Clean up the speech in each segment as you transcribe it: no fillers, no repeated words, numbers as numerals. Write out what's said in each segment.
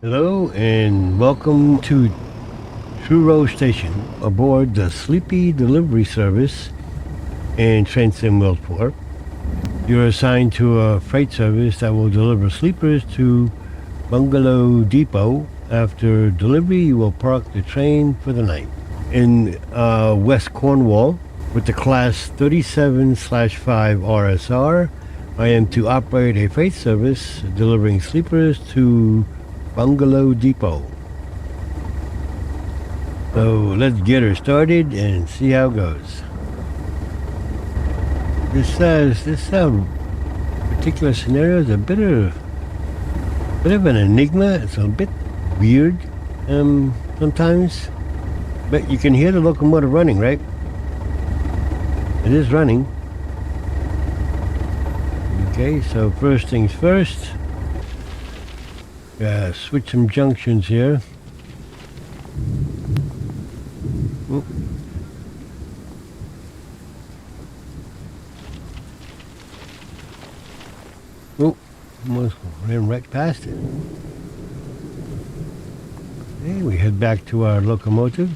Hello and welcome to Truro Station aboard the Sleepy Delivery Service in Trenton, Wiltport. You're assigned to a freight service that will deliver sleepers to Bungalow Depot. After delivery, you will park the train for the night. In West Cornwall, with the Class 37/5 RSR, I am to operate a freight service delivering sleepers to Bungalow Depot. So let's get her started and see how it goes. This particular scenario is a bit of an enigma. It's a bit weird sometimes, but you can hear the locomotive running, right? It is running. Okay, so first things first. Switch some junctions here. Oop. Oop. Almost ran right past it. Okay, we head back to our locomotive.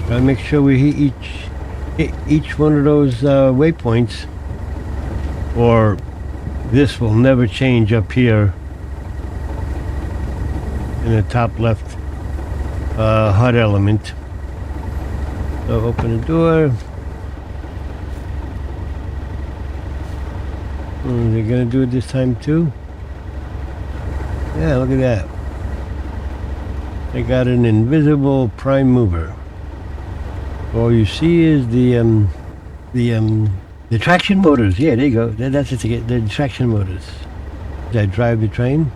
Gotta make sure we hit each one of those waypoints, or this will never change up here in the top left HUD element. So open the door. They're gonna do it this time too. Yeah, look at that. They got an invisible prime mover. All you see is the traction motors. Yeah, there you go. That's it. The traction motors that drive the train.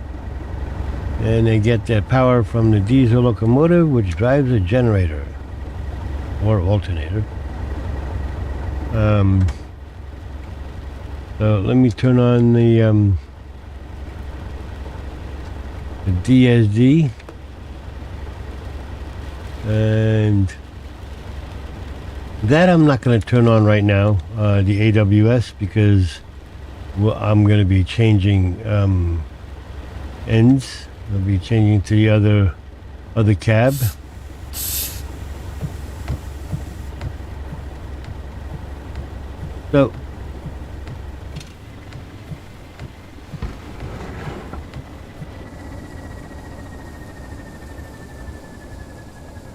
And they get their power from the diesel locomotive, which drives a generator or alternator. So let me turn on the DSD, and that I'm not going to turn on right now, the AWS, because I'm going to be changing ends. I'll be changing to the other cab. So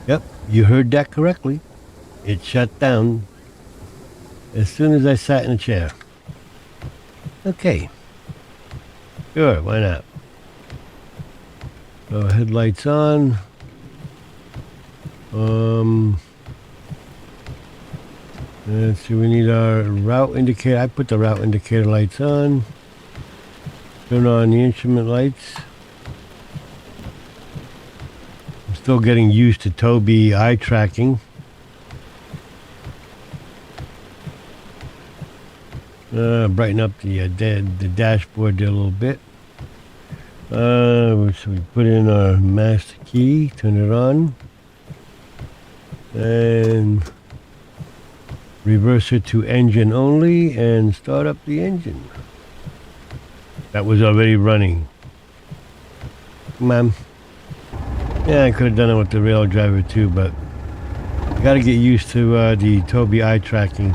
yep, you heard that correctly. It shut down as soon as I sat in a chair. Okay. Sure, why not? So headlights on. Let's see, we need our route indicator. I put the route indicator lights on. Turn on the instrument lights. I'm still getting used to Toby eye tracking. Brighten up the dashboard there a little bit. So we put in our master key, turn it on, and reverse it to engine only and start up the engine. That was already running. Come on. Yeah, I could have done it with the rail driver too, but I got to get used to the Toby eye tracking.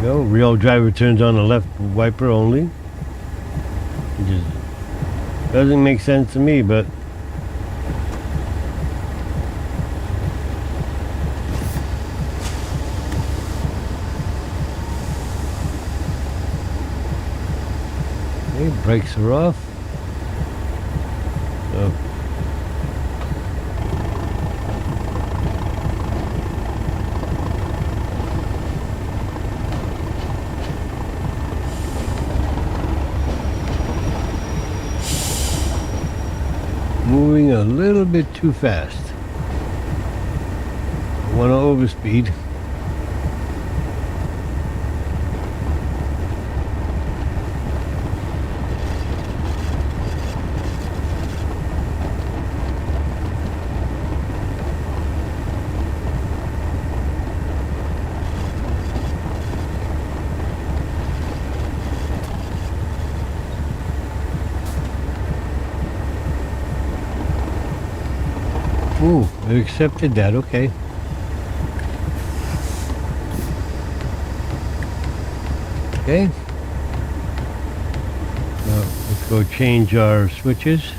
Go. Rail driver turns on the left wiper only. It just doesn't make sense to me, but okay, brakes are off. So moving a little bit too fast. I want to overspeed. Ooh, it accepted that, okay. Okay. Now, let's go change our switches.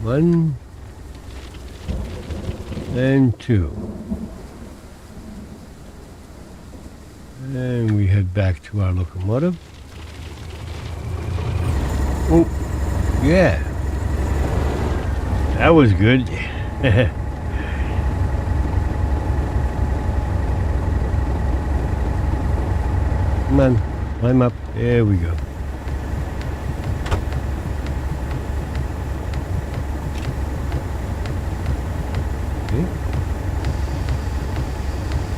One and two. And we head back to our locomotive. Oh, yeah. That was good. Come on, climb up. There we go. Okay.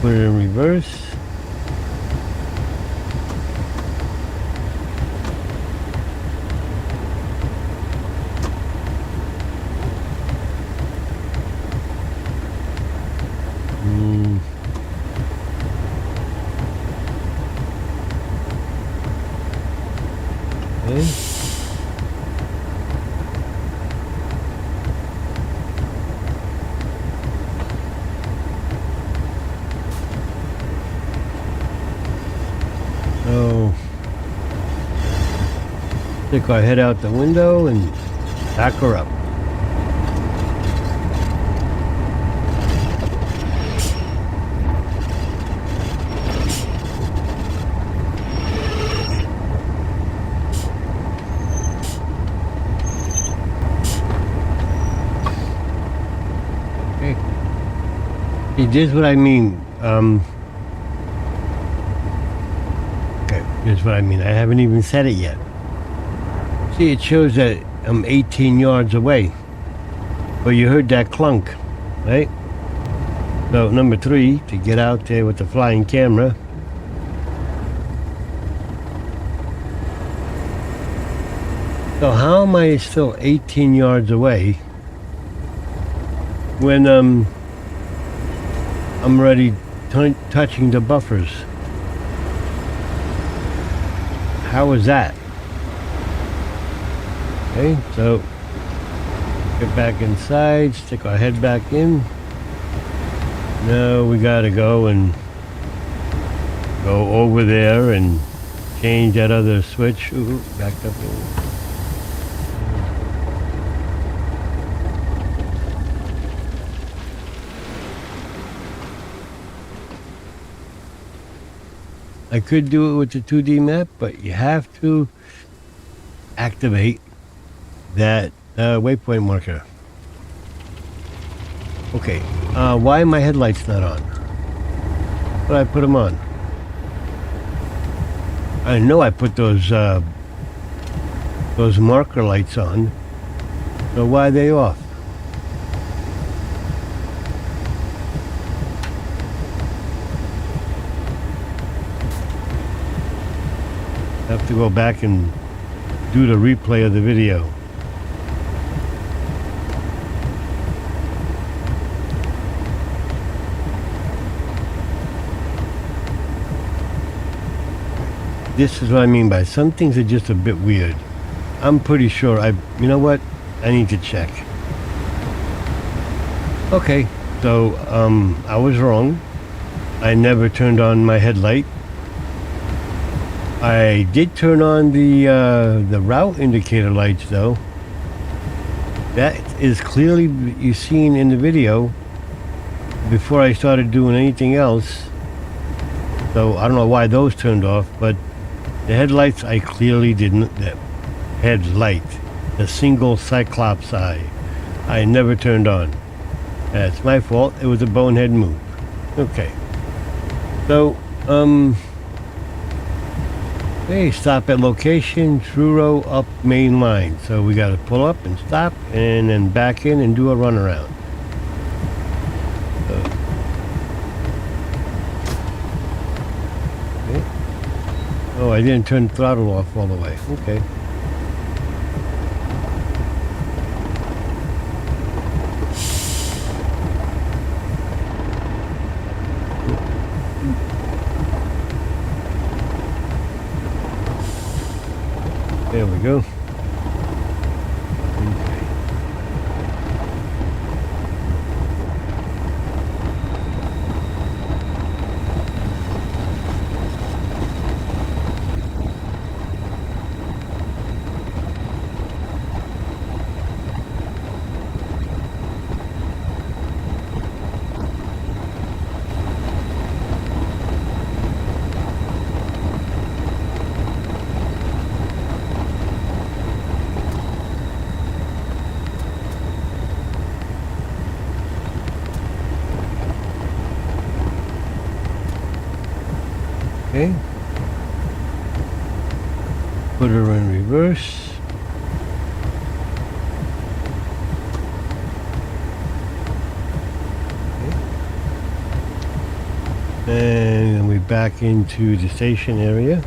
Put it in reverse. Okay. So, stick our head out the window and back her up. Okay. See, this is what I mean. Okay, here's what I mean. I haven't even said it yet. See, it shows that I'm 18 yards away. But you heard that clunk, right? So, number 3, to get out there with the flying camera. So how am I still 18 yards away when I'm already touching the buffers? How is that? Okay, so get back inside, stick our head back in. Now we gotta go over there and change that other switch. Ooh, backed up. I could do it with the 2D map, but you have to activate that waypoint marker. Okay, why are my headlights not on? But I put them on. I know I put those marker lights on. So why are they off? I have to go back and do the replay of the video. This is what I mean by some things are just a bit weird. I'm pretty sure you know what? I need to check. Okay, so I was wrong. I never turned on my headlight. I did turn on the route indicator lights though. That is clearly you seen in the video before I started doing anything else. So I don't know why those turned off, but the headlights I clearly didn't. The headlight, the single cyclops eye, I never turned on. That's my fault. It was a bonehead move. Okay. So hey, stop at location, Truro up main line. So we got to pull up and stop and then back in and do a runaround. Okay. Oh, I didn't turn the throttle off all the way. Okay. we go. Okay. Put her in reverse. Okay. And we back into the station area.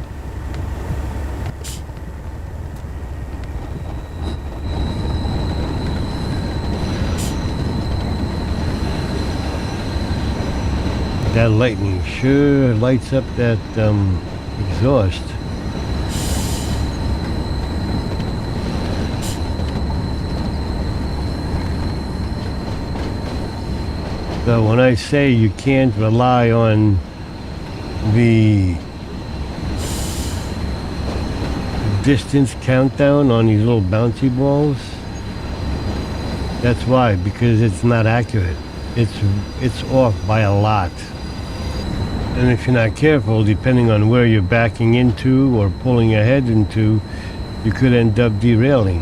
That lightning sure lights up that exhaust. So when I say you can't rely on the distance countdown on these little bouncy balls, that's why, because it's not accurate. It's off by a lot. And if you're not careful, depending on where you're backing into or pulling ahead into, you could end up derailing.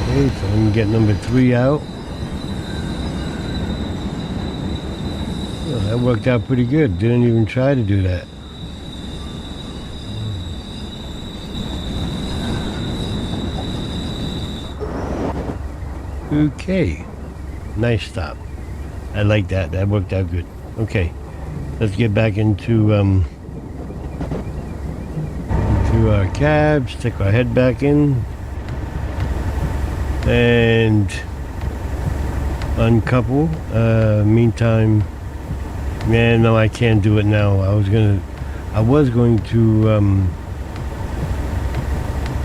Okay, so I'm gonna get number 3 out. Well, that worked out pretty good. Didn't even try to do that. Okay, nice stop. I like that. That worked out good. Okay, let's get back into our cab. Stick our head back in and uncouple. Meantime, man, no, I can't do it now. I was going to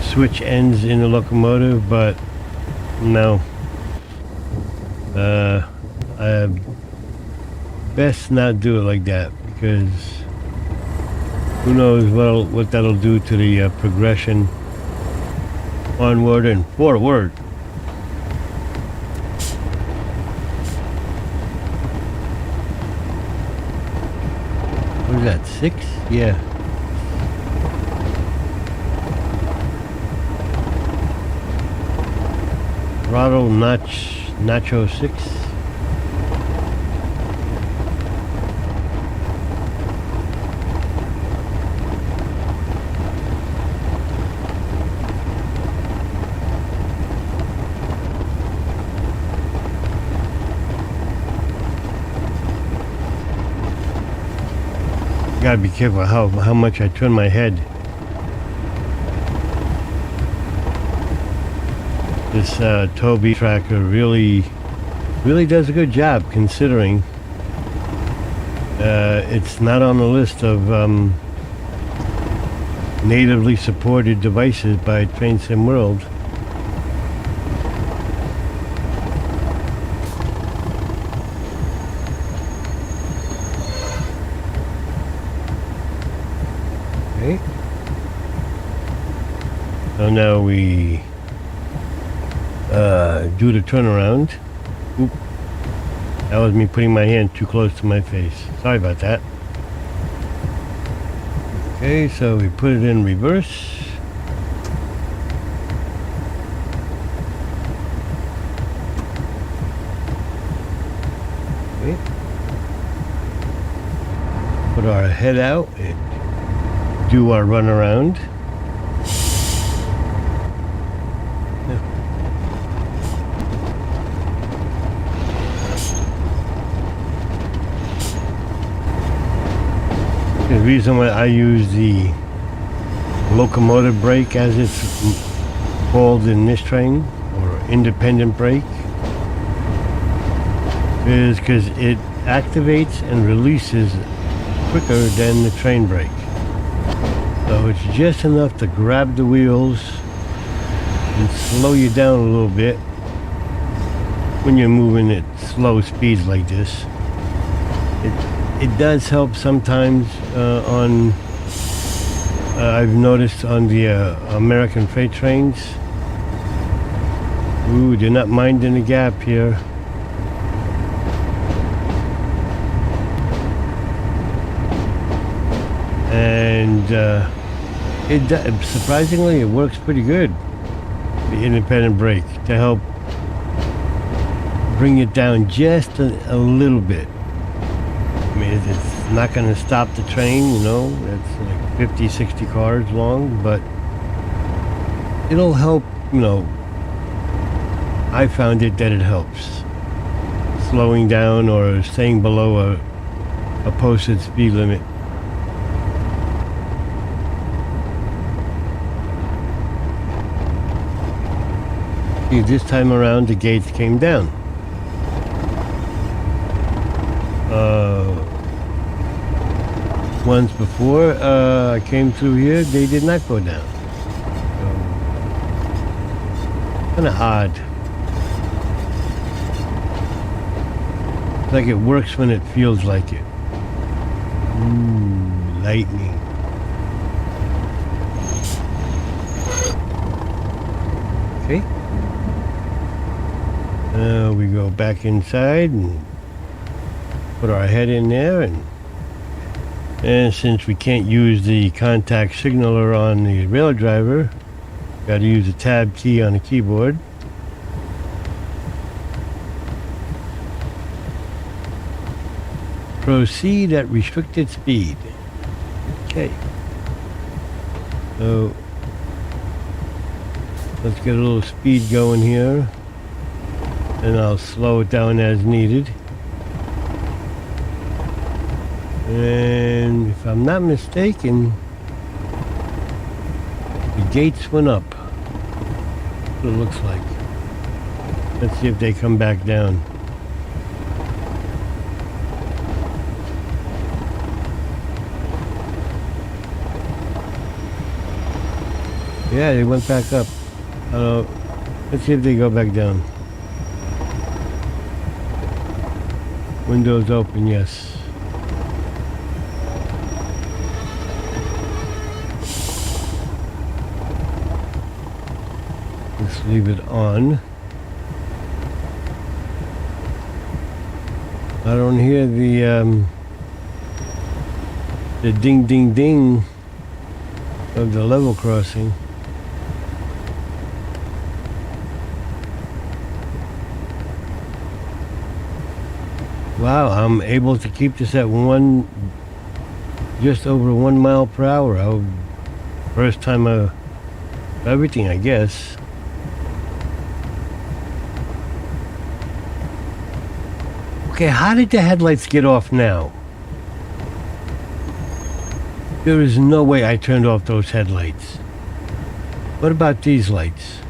switch ends in the locomotive, but no. I best not do it like that, because who knows what that'll do to the progression onward and forward. What is that, 6? Yeah. Throttle Nacho 6. Gotta be careful how much I turn my head. This Toby tracker really does a good job, considering it's not on the list of natively supported devices by Train Sim World. Okay. So now we do the turnaround. Oop. That was me putting my hand too close to my face. Sorry about that. Okay, so we put it in reverse. Okay. Put our head out and do our run around. The reason why I use the locomotive brake, as it's called in this train, or independent brake, is because it activates and releases quicker than the train brake. So So it's just enough to grab the wheels and slow you down a little bit when you're moving at slow speeds like this. It does help sometimes on, I've noticed on the American freight trains. Ooh, they're not minding the gap here. And surprisingly, it works pretty good, the independent brake, to help bring it down just a little bit. I mean, it's not going to stop the train, you know, it's like 50, 60 cars long, but it'll help, you know. I found it that it helps slowing down or staying below a posted speed limit. See, this time around the gates came down. Once before I came through here, they did not go down. Kind of odd. It's like it works when it feels like it. Ooh, lightning. Okay. We go back inside and put our head in there, and since we can't use the contact signaler on the rail driver, got to use the tab key on the keyboard. Proceed at restricted speed. Okay. So let's get a little speed going here, and I'll slow it down as needed. And if I'm not mistaken, the gates went up. That's what it looks like. Let's see if they come back down. Yeah, they went back up. Let's see if they go back down. Windows open, yes. Let's leave it on. I don't hear the ding ding ding of the level crossing. Wow, I'm able to keep this at just over 1 mile per hour. First time of everything, I guess. Okay, how did the headlights get off now? There is no way I turned off those headlights. What about these lights?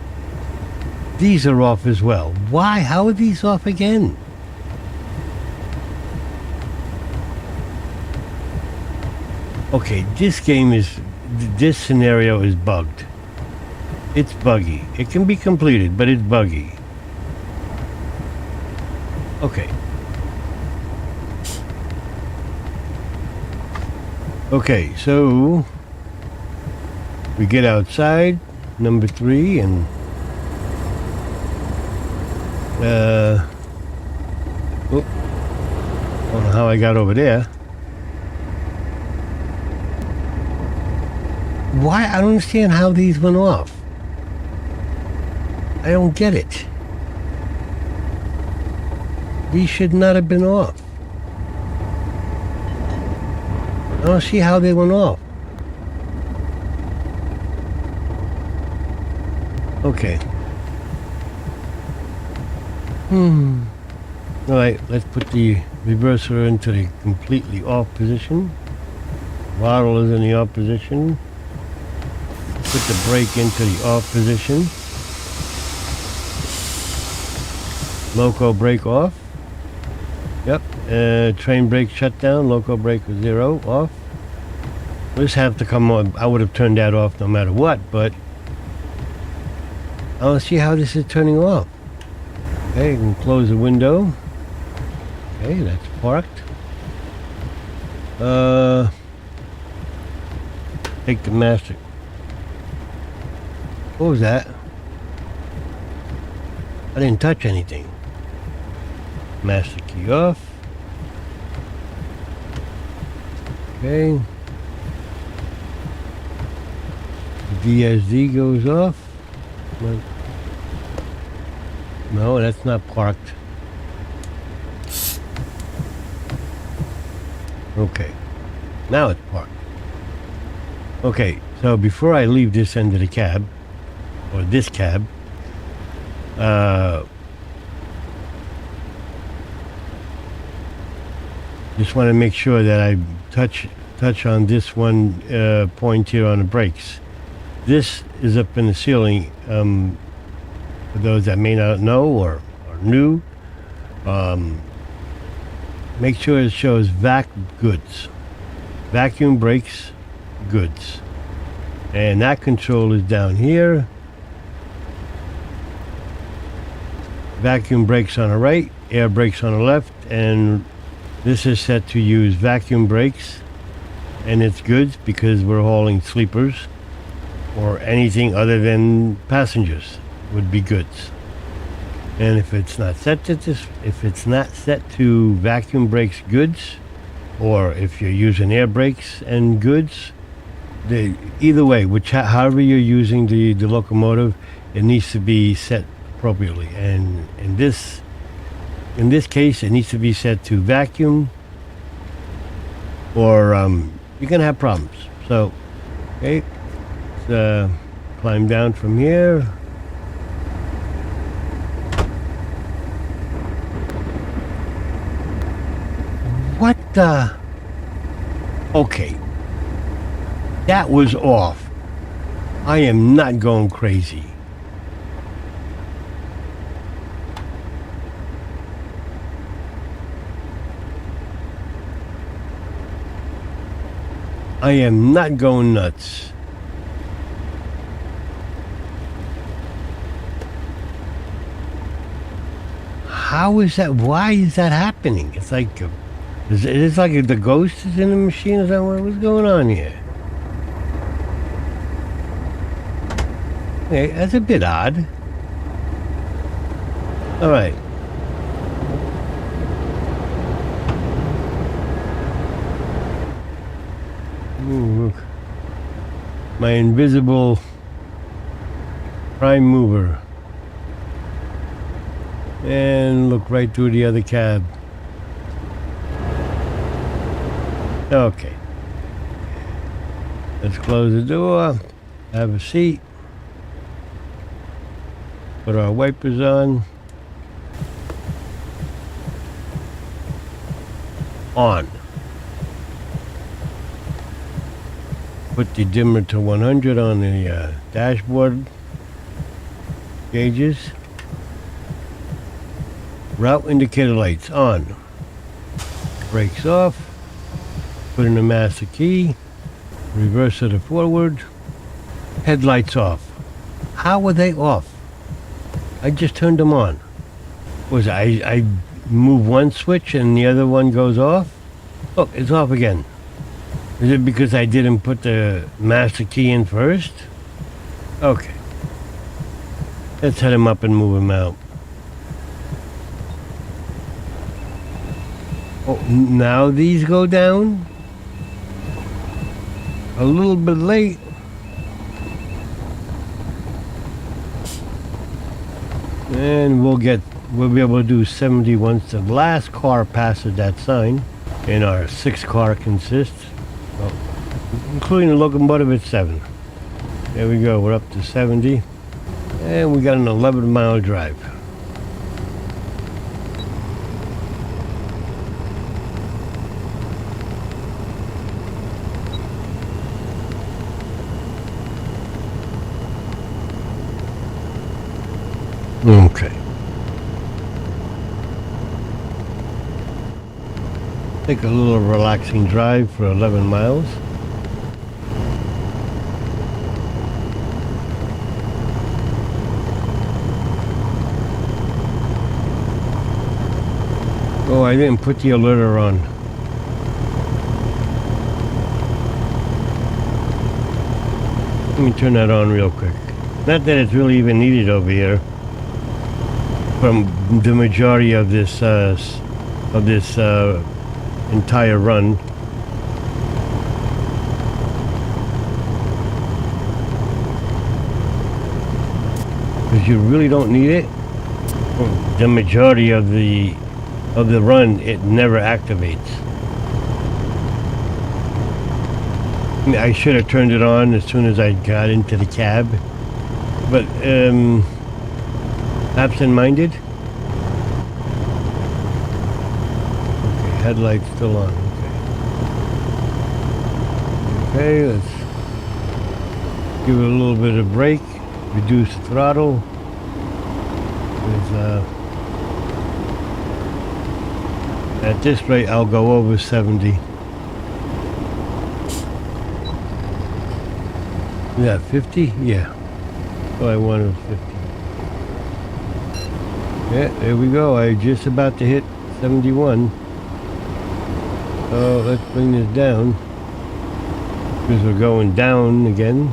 These are off as well. Why? How are these off again? Okay, this scenario is bugged. It's buggy. It can be completed, but it's buggy. Okay. Okay, so we get outside, number 3, and I don't know how I got over there. Why? I don't understand how these went off. I don't get it. These should not have been off. I don't see how they went off. Okay. Alright, let's put the reverser into the completely off position. Throttle is in the off position. Put the brake into the off position. Loco brake off. Yep. Train brake shut down. Loco brake was 0 off. This have to come on. I would have turned that off no matter what, but I don't see how this is turning off. Okay, you can close the window. Okay, that's parked. Take the master. What was that? I didn't touch anything. Master key off. Okay. VSD goes off. No, that's not parked. Okay. Now it's parked. Okay, so before I leave this end of the cab, or this cab, just want to make sure that I touch on this one point here on the brakes. This is up in the ceiling. For those that may not know or new, make sure it shows goods, vacuum brakes, goods, and that control is down here. Vacuum brakes on the right, air brakes on the left, and this is set to use vacuum brakes, and it's goods because we're hauling sleepers or anything other than passengers would be goods. And if it's not set to vacuum brakes goods, or if you're using air brakes and goods, either way, however you're using the locomotive, it needs to be set appropriately. And in this case, it needs to be set to vacuum, or you're gonna have problems. So, okay, let's climb down from here. What the? Okay, that was off. I am not going crazy. I am not going nuts. How is that? Why is that happening? It's like, it's like the ghost is in the machine. Is that what's going on here? Okay, that's a bit odd. All right. Ooh, look. My invisible prime mover. And look right through the other cab. Okay. Let's close the door. Have a seat. Put our wipers on. On. Put the dimmer to 100 on the dashboard gauges. Route indicator lights on. Brakes off. Put in the master key. Reverse to the forward. Headlights off. How were they off? I just turned them on. Was I move one switch and the other one goes off? Look, it's off again. Is it because I didn't put the master key in first? Okay. Let's head him up and move him out. Oh, now these go down? A little bit late. And we'll be able to do 70 once the last car passes that sign. And our 6 car consists, well, including the locomotive, it's 7. There we go, we're up to 70. And we got an 11-mile drive. Okay. Take a little relaxing drive for 11 miles. I didn't put the alerter on. Let me turn that on real quick. Not that it's really even needed over here. From the majority of this entire run. Because you really don't need it. The majority of the run, it never activates. I should have turned it on as soon as I got into the cab, but absent-minded. Okay, headlights still on. Okay, let's give it a little bit of brake, reduce the throttle. At this rate, I'll go over 70. Yeah, 50? Yeah. Oh, I wanted 50. Yeah, there we go. I just about to hit 71. So let's bring this down. Because we're going down again.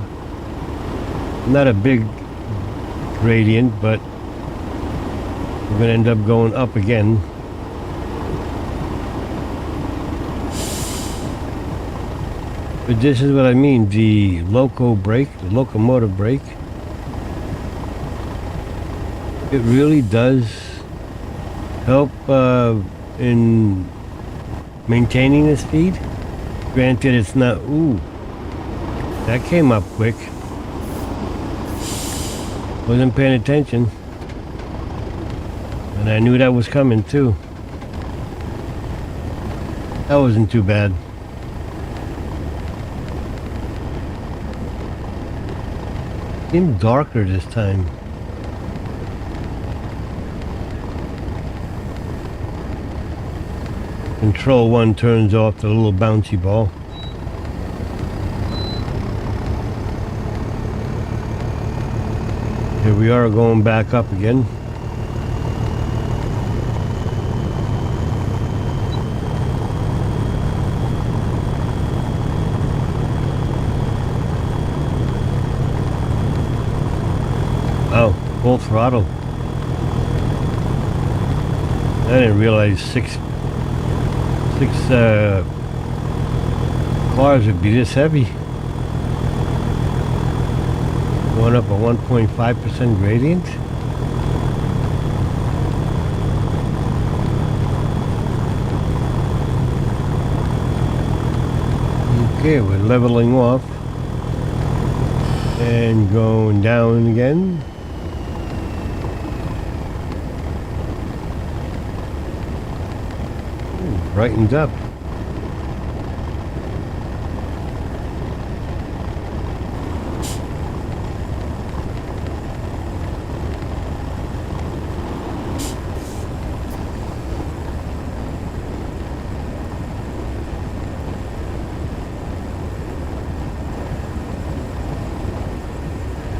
Not a big gradient, but we're going to end up going up again. But this is what I mean, the locomotive brake, it really does help in maintaining the speed. Granted, it's not, ooh, that came up quick. Wasn't paying attention. And I knew that was coming too. That wasn't too bad. Seemed darker this time. Control 1 turns off the little bouncy ball. Here we are going back up again. Oh, full throttle. I didn't realize six cars would be this heavy. Going up a 1.5% gradient. Okay, we're leveling off and going down again. Brightened up.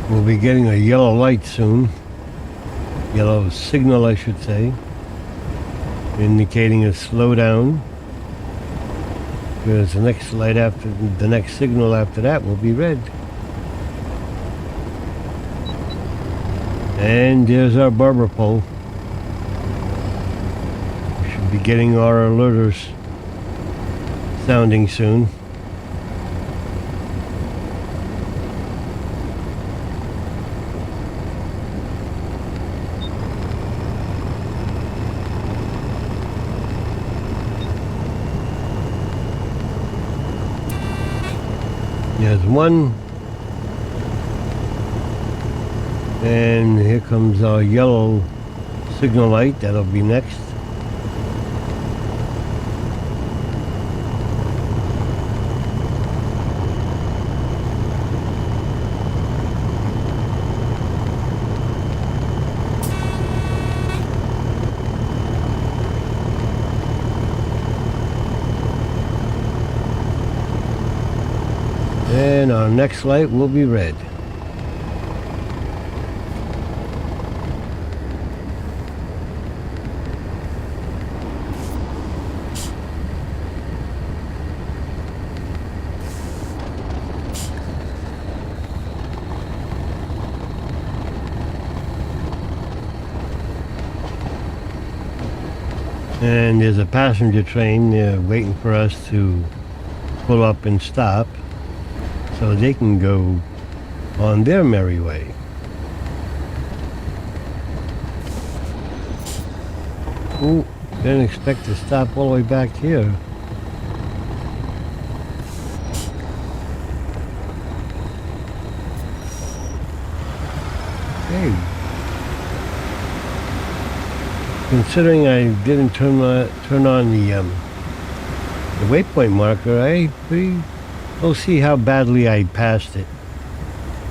We'll be getting a yellow light soon. Yellow signal, I should say. Indicating a slowdown, because the next light after the next signal after that will be red. And there's our barber pole. We should be getting our alerters sounding soon. There's one, and here comes our yellow signal light. That'll be next. And our next light will be red. And there's a passenger train waiting for us to pull up and stop so they can go on their merry way. Ooh, didn't expect to stop all the way back here. Okay. Considering I didn't turn on the waypoint marker, we'll see how badly I passed it.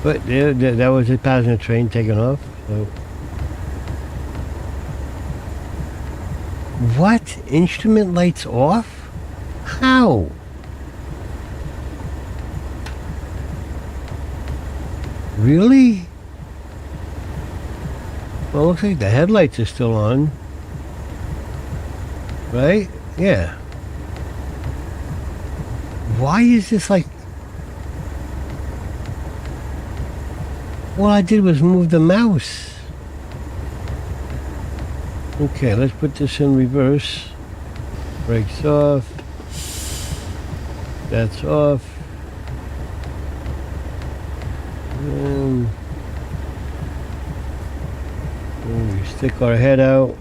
But that was a passenger train taking off. So. What? Instrument lights off? How? Really? Well, looks like the headlights are still on. Right? Yeah. Why is this like... All I did was move the mouse. Okay, let's put this in reverse. Brakes off. That's off. And we stick our head out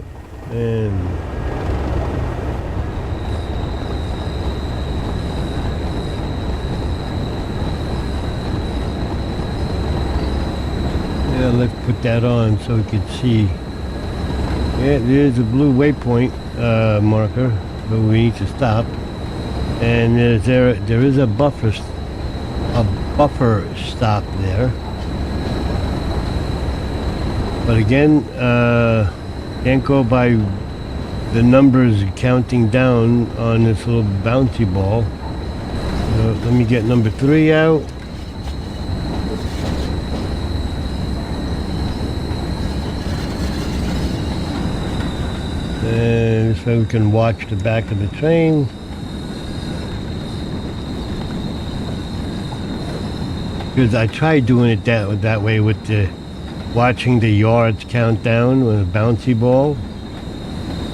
and yeah, let's put that on so we can see. Yeah, there's a blue waypoint marker, but we need to stop. And there is a buffer stop there. But again, can't go by the numbers counting down on this little bouncy ball. So let me get number 3 out. And this way we can watch the back of the train. Because I tried doing it that way with the watching the yards count down with a bouncy ball.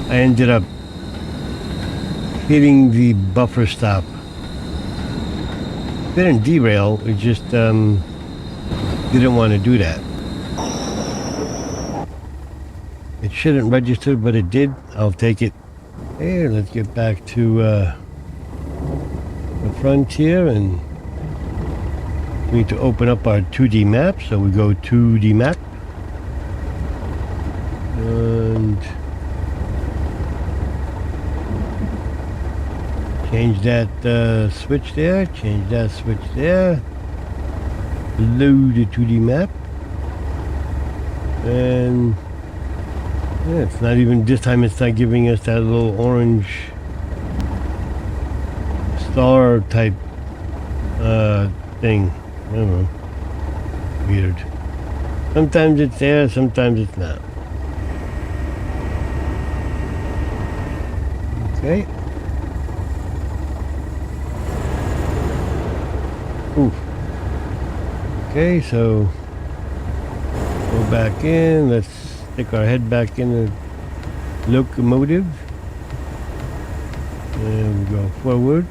I ended up hitting the buffer stop. Didn't derail, it just didn't want to do that. It shouldn't register, but it did. I'll take it. Hey, let's get back to the frontier, and we need to open up our 2D map. So we go 2D map. And change that switch there. Change that switch there. Load the 2D map. And yeah, it's not even, this time it's not giving us that little orange star type thing. I don't know. Weird. Sometimes it's there, sometimes it's not. Okay. Oof. Okay, so go back in. Let's stick our head back in the locomotive. And we go forward.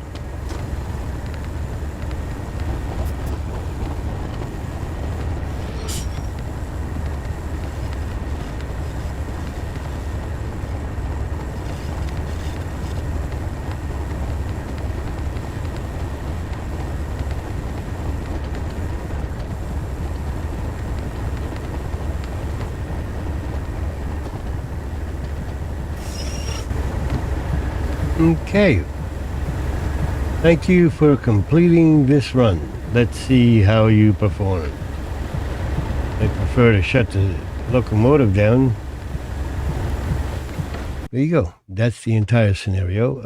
Okay. Thank you for completing this run. Let's see how you perform. I prefer to shut the locomotive down. There you go. That's the entire scenario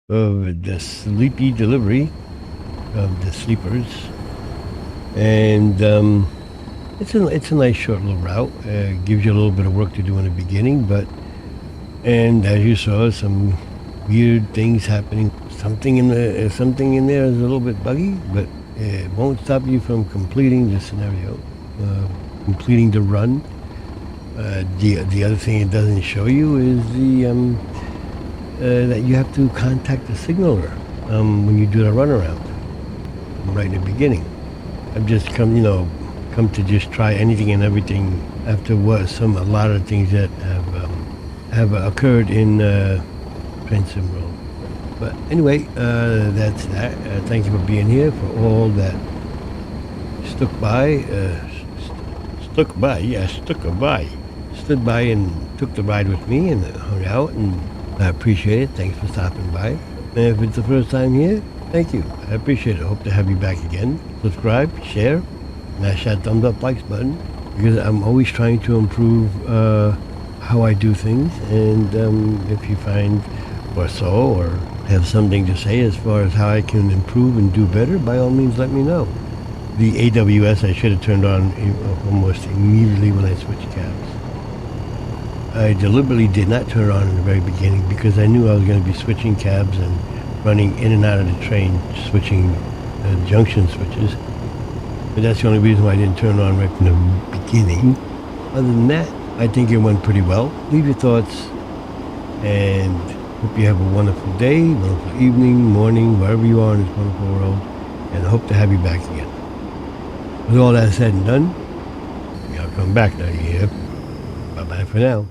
of the sleepy delivery of the sleepers. And it's a nice short little route. Gives you a little bit of work to do in the beginning, but and as you saw, some weird things happening. Something in there is a little bit buggy, but it won't stop you from completing the scenario, completing the run. The other thing it doesn't show you is that you have to contact the signaler when you do the runaround right in the beginning. I've just come to just try anything and everything after a lot of things that have occurred in Transcend World. But anyway, that's that. Thank you for being here, for all that stood by and took the ride with me and hung out, and I appreciate it. Thanks for stopping by. And if it's the first time here, thank you. I appreciate it. Hope to have you back again. Subscribe, share, smash that thumbs up likes button, because I'm always trying to improve how I do things. And if you find or have something to say as far as how I can improve and do better, by all means let me know. The AWS I should have turned on almost immediately when I switched cabs. I deliberately did not turn it on in the very beginning because I knew I was going to be switching cabs and running in and out of the train, switching junction switches. But that's the only reason why I didn't turn it on right from the beginning. Other than that, I think it went pretty well. Leave your thoughts, and hope you have a wonderful day, wonderful evening, morning, wherever you are in this wonderful world, and I hope to have you back again. With all that said and done, I'll come back now, you hear? Bye-bye for now.